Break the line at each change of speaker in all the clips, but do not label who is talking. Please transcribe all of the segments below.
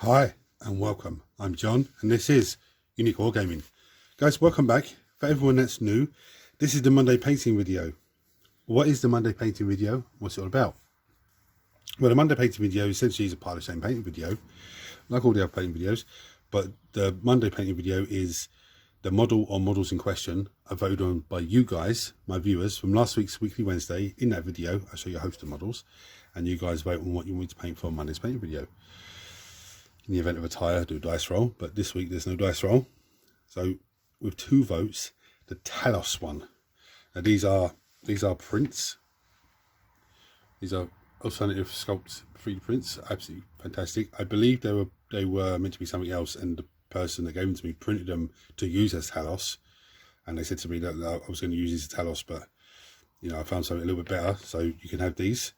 Hi and welcome. I'm John and this is Unique Wargaming. Guys, welcome back. For everyone that's new, this is the Monday painting video. What is the Monday painting video? What's it all about? Well, the Monday painting video essentially is a pile of shame painting video, like all the other painting videos, but the Monday painting video is the model or models in question are voted on by you guys, my viewers, from last week's Weekly Wednesday. In that video, I show you a host of models and you guys vote on what you want me to paint for Monday's painting video. In the event of a tie, I do a dice roll, but this week there's no dice roll. So with 2 votes, the Talos one. Now these are prints. These are alternative sculpt 3D prints, absolutely fantastic. I believe they were meant to be something else, and the person that gave them to me printed them to use as Talos, and they said to me that I was going to use these as Talos, but you know, I found something a little bit better, so you can have these.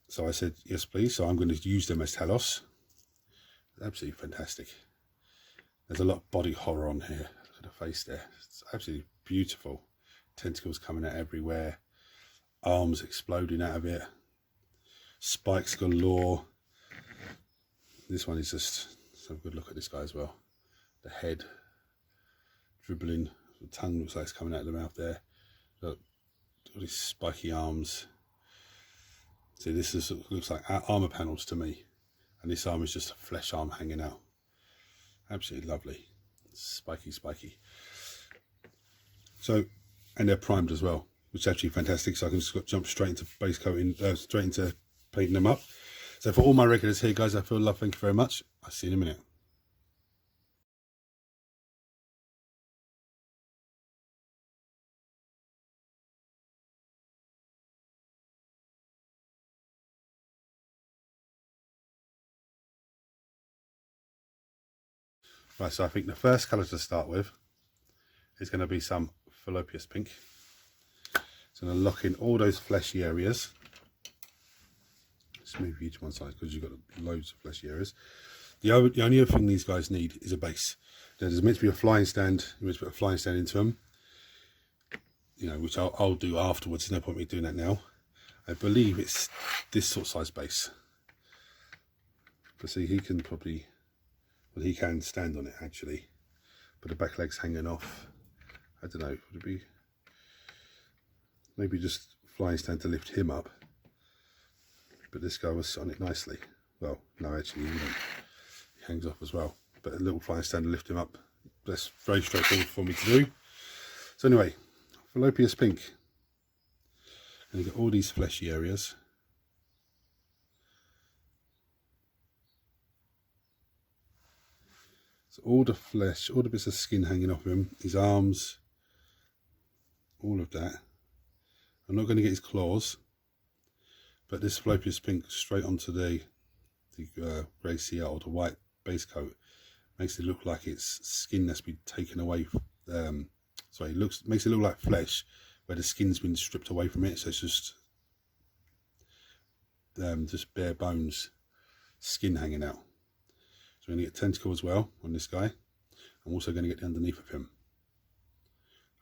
So I said yes please, so I'm going to use them as Talos. Absolutely fantastic. There's a lot of body horror on here. Look at the face there. It's absolutely beautiful. Tentacles coming out everywhere, arms exploding out of it, spikes galore. This one is just so good. Look at this guy as well. The head dribbling, the tongue looks like it's coming out of the mouth there. Look, all these spiky arms. See, this looks like armor panels to me. And this arm is just a flesh arm hanging out. Absolutely lovely. Spiky, spiky. So, and they're primed as well, which is actually fantastic. So I can just jump straight into base coating, straight into painting them up. So for all my regulars here, guys, I feel love. Thank you very much. I'll see you in a minute. Right, so I think the first colour to start with is going to be some fallopius pink. It's going to lock in all those fleshy areas. Let's move you to one side because you've got loads of fleshy areas. The only other thing these guys need is a base. There's meant to be a flying stand. You're meant to put a flying stand into them, you know, which I'll do afterwards. There's no point me doing that now. I believe it's this sort of size base. But see, he can probably, well, he can stand on it actually, but the back leg's hanging off. I don't know, would it be maybe just flying stand to lift him up? But this guy was on it nicely. Well, no, actually he wouldn't. He hangs off as well, but a little flying stand to lift him up. That's very straightforward for me to do. So anyway, fallopius pink. And you've got all these fleshy areas. So all the flesh, all the bits of skin hanging off him, his arms, all of that. I'm not going to get his claws, but this fallopius pink straight onto the grey CL or the white base coat makes it look like it's skin that's been taken away. Sorry, makes it look like flesh where the skin's been stripped away from it. So it's just bare bones, skin hanging out. So we're going to get tentacle as well on this guy. I'm also going to get the underneath of him.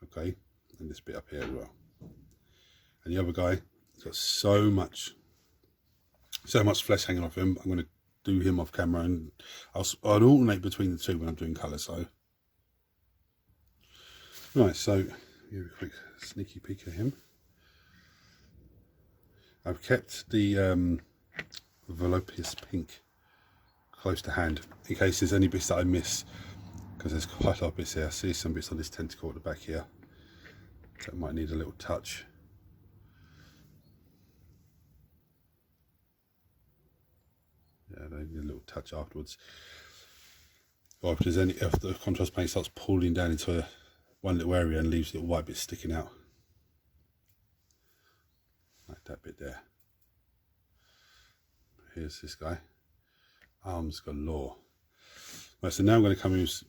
Okay, and this bit up here as well. And the other guy has got so much flesh hanging off him. I'm going to do him off camera, and I'll alternate between the two when I'm doing colour. So right, so give a quick sneaky peek at him. I've kept the fallopius pink close to hand in case there's any bits that I miss, because there's quite a lot of bits here. I see some bits on this tentacle at the back here that might need a little touch. Yeah, they need a little touch afterwards. Or if the contrast paint starts pulling down into one little area and leaves little white bits sticking out, like that bit there. Here's this guy, arms galore. Right, so now I'm going to come use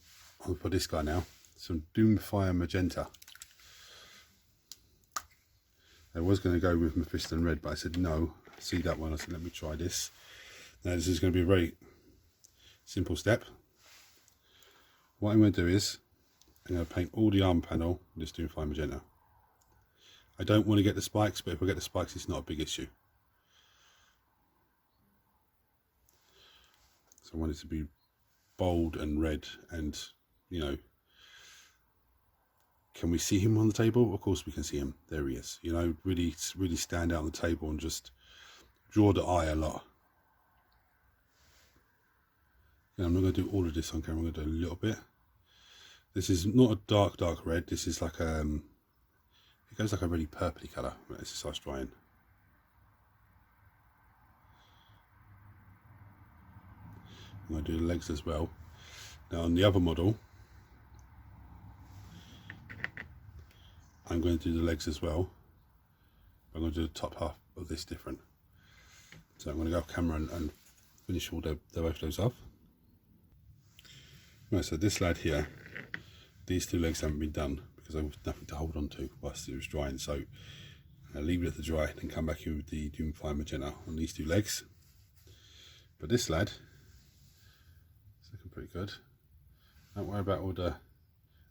for this guy now some Doomfire magenta. I was going to go with Mephiston red, but I said no. I see that one. I said let me try this. Now this is going to be a very simple step. What I'm going to do is I'm going to paint all the arm panel with this Doomfire magenta. I don't want to get the spikes, but if I get the spikes, it's not a big issue. So I want it to be bold and red, and you know, can we see him on the table? Of course we can see him. There he is. You know, really stand out on the table and just draw the eye a lot. Yeah, I'm not going to do all of this on camera. I'm going to do a little bit. This is not a dark red. This is like it goes like a really purpley colour when it starts drying. I'm going to do the legs as well. Now on the other model, I'm going to do the legs as well. I'm going to do the top half of this different. So I'm going to go off camera and finish all both those off. Right, so this lad here, these two legs haven't been done because there was nothing to hold on to whilst it was drying. So I'll leave it to dry and come back here with the Doom Fire Magenta on these two legs. But this lad is looking pretty good. Don't worry about all the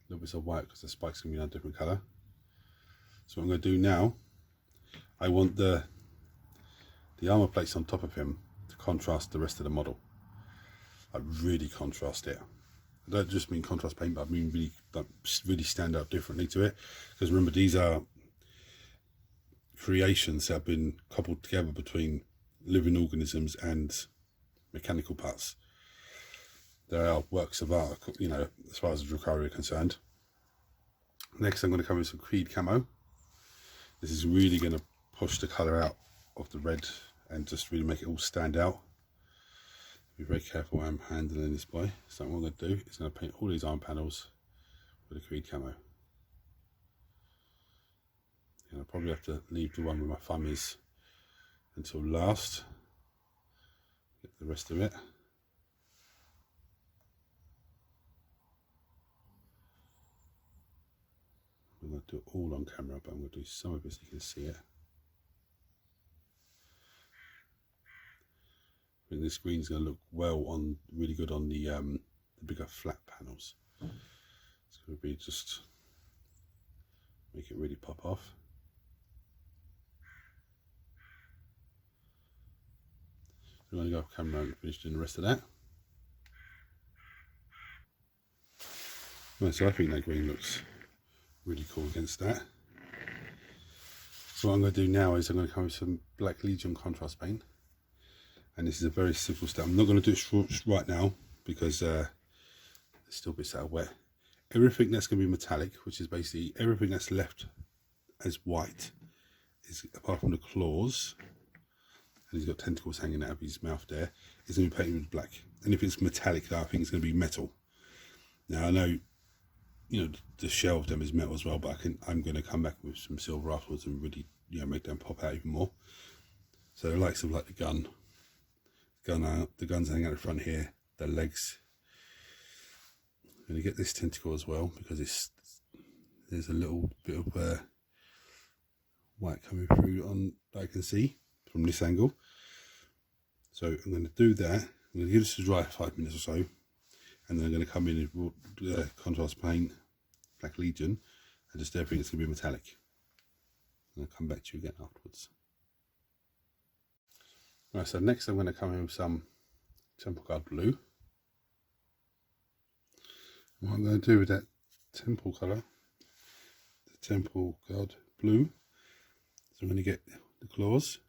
little bits of white because the spike's going to be in a different colour. So what I'm going to do now, I want the armour plates on top of him to contrast the rest of the model. I really contrast it. I don't just mean contrast paint, but I mean really stand out differently to it. Because remember, these are creations that have been coupled together between living organisms and mechanical parts. They are works of art, you know, as far as the Drukhari are concerned. Next, I'm going to come with some Creed camo. This is really going to push the colour out of the red and just really make it all stand out. Be very careful how I'm handling this boy. So what I'm going to do is going to paint all these arm panels with a Creed camo. And I'll probably have to leave the one where my thumb is until last. Get the rest of it. I'm going to do it all on camera, but I'm going to do some of it so you can see it. I think this green is going to look really good on the bigger flat panels. It's going to be just make it really pop off. I'm going to go off camera and finish doing the rest of that. Right, so I think that green looks really cool against that. So what I'm going to do now is I'm going to come with some Black Legion contrast paint. And this is a very simple step. I'm not going to do it right now because there's still bits that are wet. Everything that's going to be metallic, which is basically everything that's left as white, is apart from the claws, and he's got tentacles hanging out of his mouth there, is going to be painted with black. And if it's metallic, I think it's going to be metal. Now I know, you know, the shell of them is metal as well, but I'm going to come back with some silver afterwards and really, you know, make them pop out even more. So the likes of like the gun's hanging out the front here, the legs. I'm going to get this tentacle as well because there's a little bit of white coming through on that I can see from this angle. So I'm going to do that. I'm going to give this a dry 5 minutes or so, and then I'm going to come in with contrast paint, Black Legion, and just everything that's going to be metallic. And I'll come back to you again afterwards. Right, so next I'm going to come in with some Temple Guard blue. What I'm going to do with that temple colour, the Temple Guard blue, so I'm going to get the claws.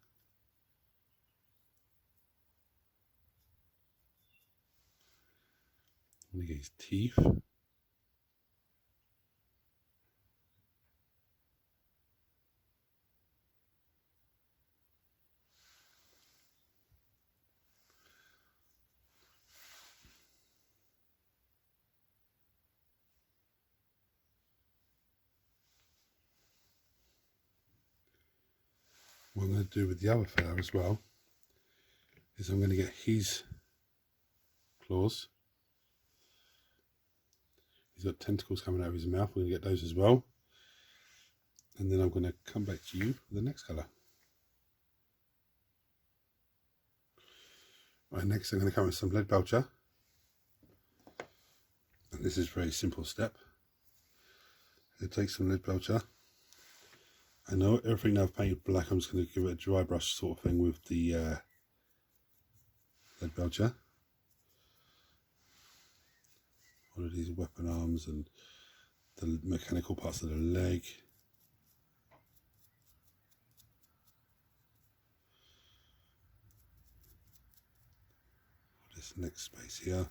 I'm going to get his teeth. What I'm going to do with the other fella as well is I'm going to get his claws. He's got tentacles coming out of his mouth. We're going to get those as well. And then I'm going to come back to you for the next colour. Right, next I'm going to come with some lead belcher. And this is a very simple step. It takes some lead belcher. I know everything now I've painted black, I'm just going to give it a dry brush sort of thing with the lead belcher. all of these weapon arms and the mechanical parts of the leg. This next space here.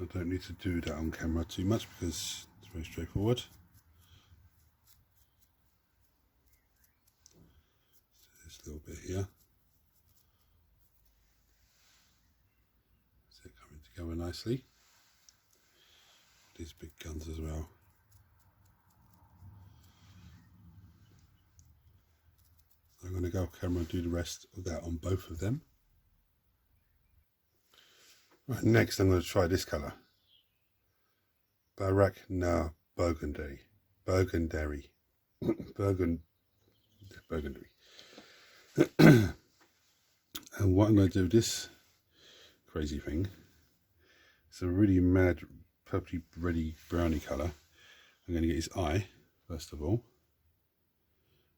I don't need to do that on camera too much because it's very straightforward. So this little bit here. Is it coming together nicely? These big guns as well. So I'm going to go off camera and do the rest of that on both of them. Right, next I'm going to try this colour. No, Burgundy. Burgundy. Burgundy. And what I'm going to do with this crazy thing, it's a really mad purpley reddy browny colour. I'm going to get his eye first of all.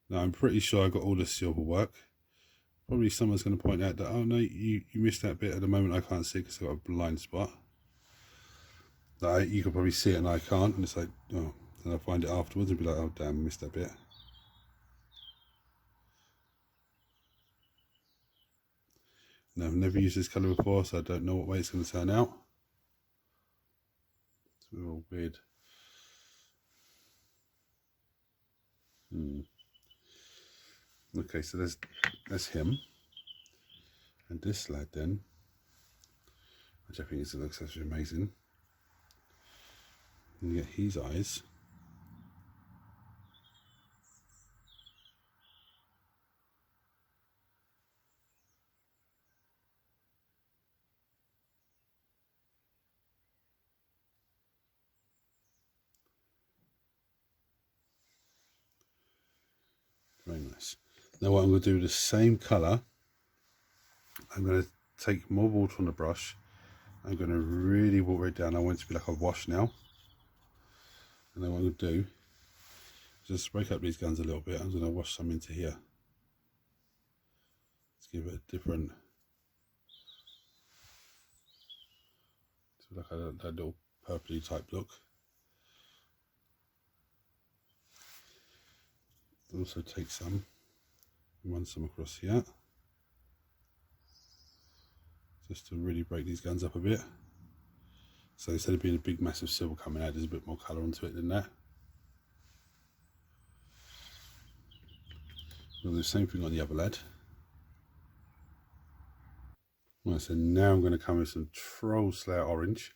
Now I'm pretty sure I got all the silver work. Probably someone's going to point out that, oh no, you missed that bit. At the moment I can't see because I've got a blind spot. Like, you can probably see it and I can't, and it's like, oh, then I'll find it afterwards and be like, oh damn, I missed that bit. Now I've never used this colour before, so I don't know what way it's going to turn out. It's a little weird. Okay, so that's him. And this lad then, which I think looks actually amazing. And you get his eyes. Very nice. Now what I'm going to do with the same colour, I'm going to take more water on the brush. I'm going to really water it down. I want it to be like a wash now. And then what I'm going to do is just break up these guns a little bit. I'm going to wash some into here. Let's give it a different, like a little purpley type look. Also take some, run some across here, just to really break these guns up a bit. So instead of being a big massive silver coming out, there's a bit more colour onto it than that. We'll do the same thing on the other lad. Right, so now I'm going to come with some Troll Slayer orange.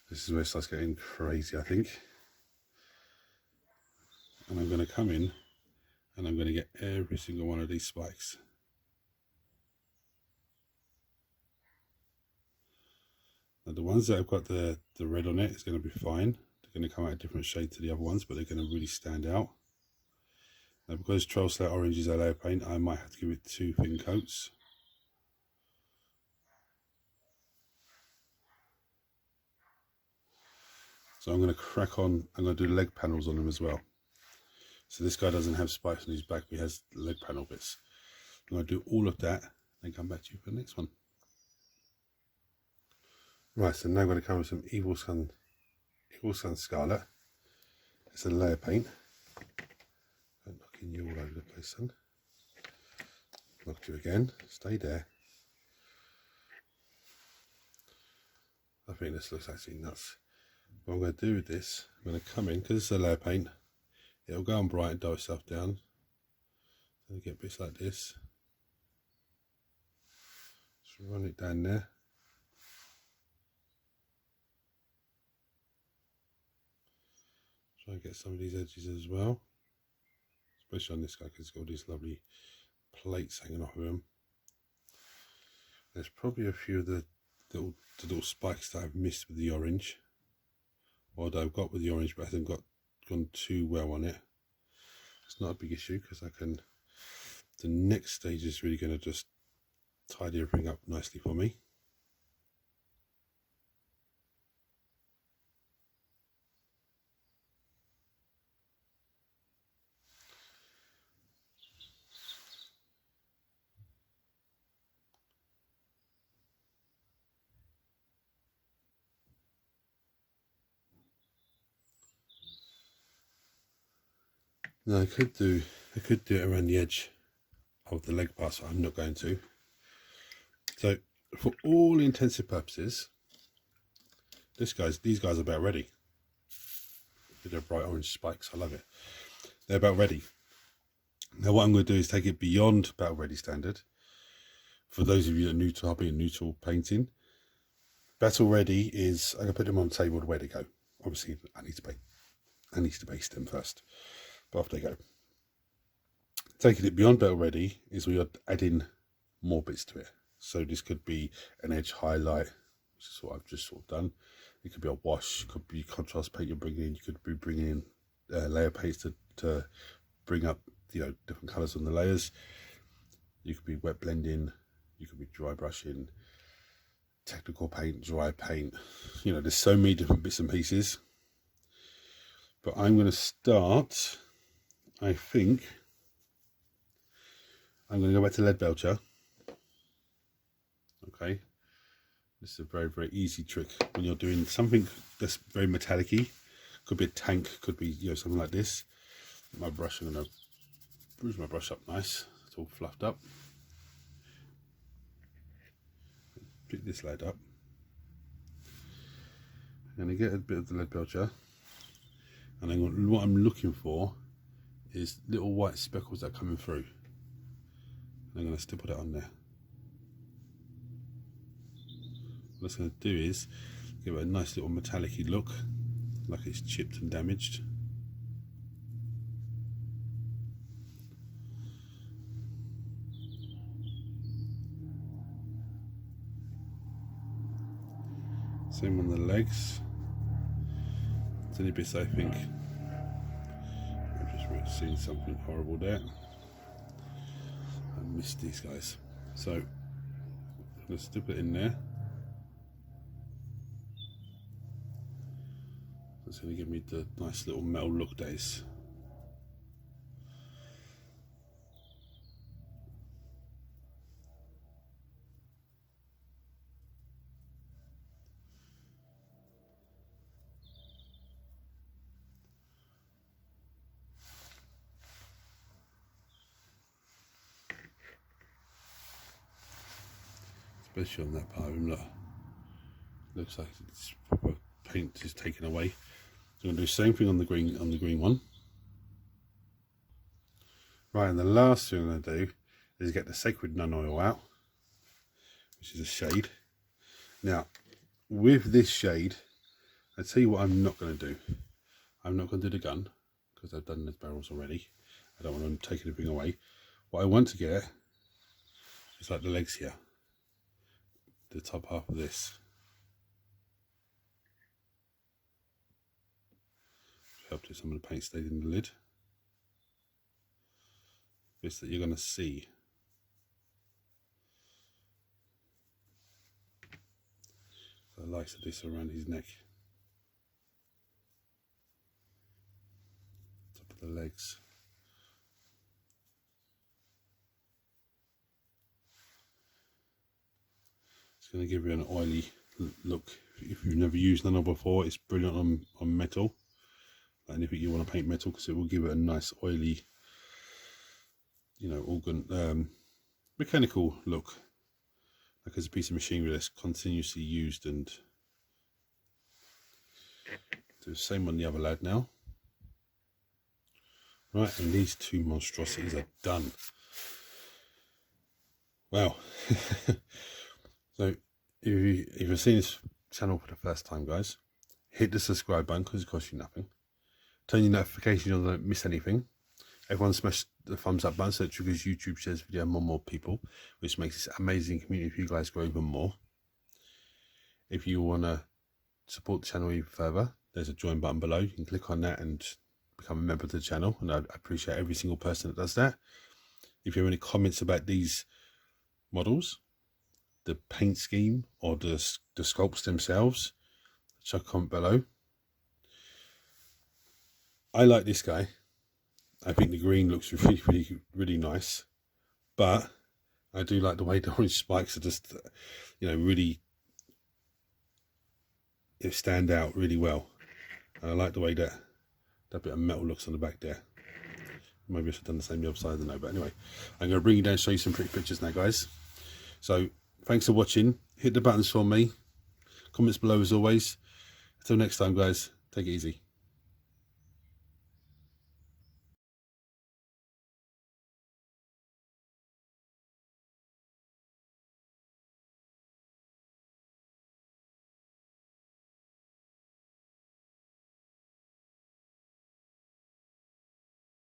This is where it starts getting crazy, I think. And I'm going to come in and I'm going to get every single one of these spikes. Now the ones that have got the red on it is going to be fine. They're going to come out a different shade to the other ones, but they're going to really stand out. Now because Troll Slayer orange is a layer paint, I might have to give it 2 thin coats. So I'm going to crack on, I'm going to do leg panels on them as well. So this guy doesn't have spikes on his back, but he has leg panel bits. I'm going to do all of that and come back to you for the next one. Right, so now I'm going to come with some Evil Sun Scarlet. It's a layer paint. I'm knocking you all over the place, son. Knocked you again. Stay there. I think this looks actually nuts. What I'm going to do with this, I'm going to come in, because it's a layer paint, it'll go on bright and dull itself down. So you get bits like this. Just run it down there. Try and get some of these edges as well. Especially on this guy, because he's got all these lovely plates hanging off of him. There's probably a few of the little spikes that I've missed with the orange. Or that I've got with the orange, but hasn't gone too well on it. It's not a big issue because the next stage is really going to just tidy everything up nicely for me. Now I could do it around the edge of the leg part, so I'm not going to. So for all intensive purposes, these guys are about ready. They're bright orange spikes, I love it. They're about ready. Now what I'm going to do is take it beyond battle ready standard. For those of you that are new to hobby and new to painting, battle ready is, I'm going to put them on the table where they go. Obviously I need to base them first, but off they go. Taking it beyond battle ready is we are adding more bits to it. So this could be an edge highlight, which is what I've just sort of done. It could be a wash, it could be contrast paint you're bringing in. You could be bringing in layer paints to bring up, you know, different colours on the layers. You could be wet blending, you could be dry brushing, technical paint, dry paint. You know, there's so many different bits and pieces. But I'm going to start, I think, I'm going to go back to lead belcher. Okay. This is a very, very easy trick when you're doing something that's very metallic-y. Could be a tank, could be, you know, something like this. My brush, I'm going to bruise my brush up nice. It's all fluffed up. Pick this lead up. I'm going to get a bit of the lead belcher. And then what I'm looking for is little white speckles that are coming through. I'm going to still put it on there. What it's going to do is give it a nice little metallic-y look, like it's chipped and damaged. Same on the legs. There's any bits I think I've just really seen something horrible there. I missed these guys. So let's dip it in there. That's going to give me the nice little metal look days. Especially on that part of him, look. Looks like it's proper paint is taken away. So I'm going to do the same thing on the green one. Right, and the last thing I'm going to do is get the Sacred Nun oil out, which is a shade. Now, with this shade, I'll tell you what I'm not going to do. I'm not going to do the gun, because I've done the barrels already. I don't want to take anything away. What I want to get is like the legs here. The top half of this. Helped if some of the paint stayed in the lid. Bits that you're going to see. So I like to do this around his neck. Top of the legs. It's going to give you an oily look. If you've never used nano before, it's brilliant on metal. And if you want to paint metal, because it will give it a nice oily, you know, organ, mechanical look, like it's a piece of machinery that's continuously used. And do the same on the other lad now. Right, and these two monstrosities are done. Wow. So if you're seeing this channel for the first time, guys, hit the subscribe button because it costs you nothing. Turn your notifications on so you don't miss anything. Everyone smash the thumbs up button so it triggers YouTube shares video and more people, which makes this amazing community for you guys grow even more. If you want to support the channel even further, there's a join button below. You can click on that and become a member of the channel, and I appreciate every single person that does that. If you have any comments about these models, the paint scheme, or the sculpts themselves, chuck a comment below. I like this guy. I think the green looks really nice, but I do like the way the orange spikes are just, you know, really, it stand out really well. And I like the way that bit of metal looks on the back there. Maybe I should have done the same the other side, I don't know. But anyway, I'm going to bring you down and show you some pretty pictures now, guys. So thanks for watching. Hit the buttons for me. Comments below as always. Until next time, guys, take it easy.